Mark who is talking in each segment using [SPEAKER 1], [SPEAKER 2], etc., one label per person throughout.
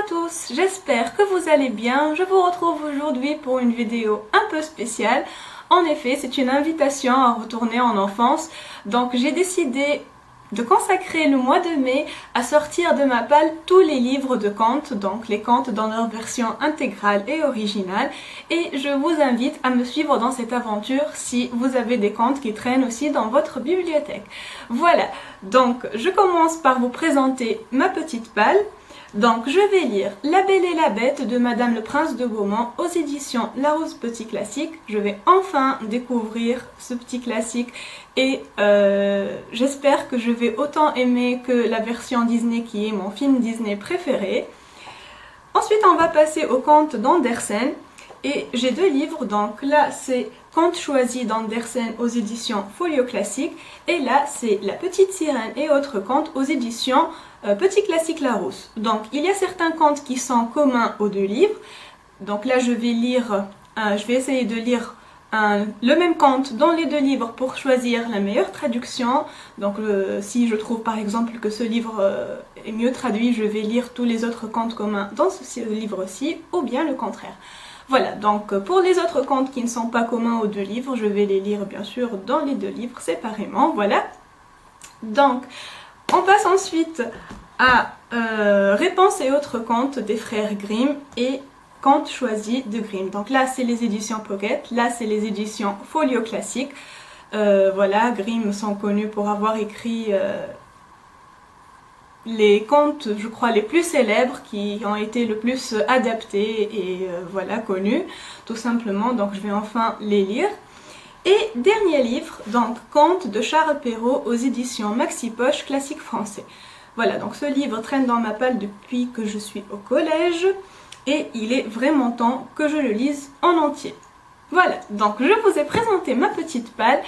[SPEAKER 1] à tous, j'espère que vous allez bien. Je vous retrouve aujourd'hui pour une vidéo un peu spéciale. En effet, c'est une invitation à retourner en enfance. Donc j'ai décidé de consacrer le mois de mai à sortir de ma palle tous les livres de contes, donc les contes dans leur version intégrale et originale. Et je vous invite à me suivre dans cette aventure si vous avez des contes qui traînent aussi dans votre bibliothèque. Voilà, donc je commence par vous présenter ma petite palle. Donc je vais lire La Belle et la Bête de Madame le Prince de Gaumont aux éditions Larousse Petit Classique. Je vais enfin découvrir ce petit classique et j'espère que je vais autant aimer que la version Disney qui est mon film Disney préféré. Ensuite on va passer aux contes d'Andersen et j'ai deux livres, donc là c'est Contes choisis d'Andersen aux éditions Folio Classique et là c'est La Petite Sirène et autres contes aux éditions Petit Classique Larousse. Donc il y a certains contes qui sont communs aux deux livres. Donc là je vais essayer de lire le même conte dans les deux livres pour choisir la meilleure traduction. Donc si je trouve par exemple que ce livre est mieux traduit, je vais lire tous les autres contes communs dans ce livre-ci, ou bien le contraire. Voilà, donc pour les autres contes qui ne sont pas communs aux deux livres, je vais les lire bien sûr dans les deux livres séparément, voilà. Donc, on passe ensuite à Réponses et autres contes des frères Grimm et Contes choisis de Grimm. Donc là, c'est les éditions Pocket, là, c'est les éditions Folio Classique. Voilà, Grimm sont connus pour avoir écrit les contes, je crois, les plus célèbres qui ont été le plus adaptés et voilà, connus, tout simplement. Donc je vais enfin les lire. Et dernier livre, donc Contes de Charles Perrault aux éditions Maxi Poche Classique Français. Voilà, donc ce livre traîne dans ma palle depuis que je suis au collège et il est vraiment temps que je le lise en entier. Voilà, donc je vous ai présenté ma petite palle.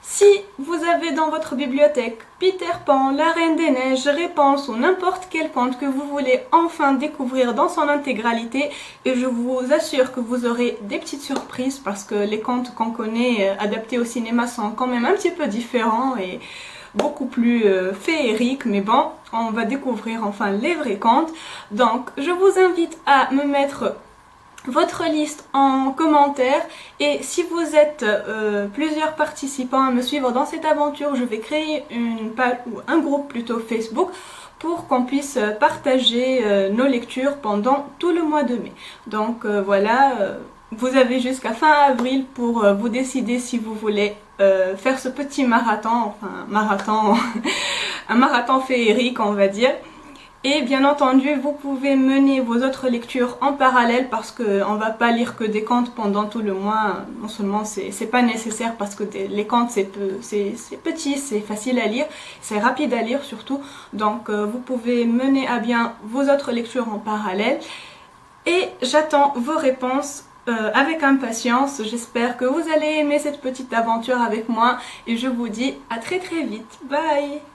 [SPEAKER 1] Si vous avez dans votre bibliothèque Peter Pan, La Reine des Neiges, Réponse ou n'importe quel conte que vous voulez enfin découvrir dans son intégralité, et je vous assure que vous aurez des petites surprises parce que les contes qu'on connaît adaptés au cinéma sont quand même un petit peu différents et beaucoup plus féeriques, mais bon, on va découvrir enfin les vrais contes. Donc je vous invite à me mettre votre liste en commentaire et si vous êtes plusieurs participants à me suivre dans cette aventure, je vais créer une page ou un groupe plutôt Facebook pour qu'on puisse partager nos lectures pendant tout le mois de mai. Donc voilà, vous avez jusqu'à fin avril pour vous décider si vous voulez faire ce petit marathon, enfin un marathon féerique on va dire. Et bien entendu, vous pouvez mener vos autres lectures en parallèle parce qu'on ne va pas lire que des contes pendant tout le mois. Non seulement c'est pas nécessaire parce que les contes c'est petit, c'est facile à lire, c'est rapide à lire surtout. Donc vous pouvez mener à bien vos autres lectures en parallèle. Et j'attends vos réponses avec impatience. J'espère que vous allez aimer cette petite aventure avec moi et je vous dis à très vite. Bye!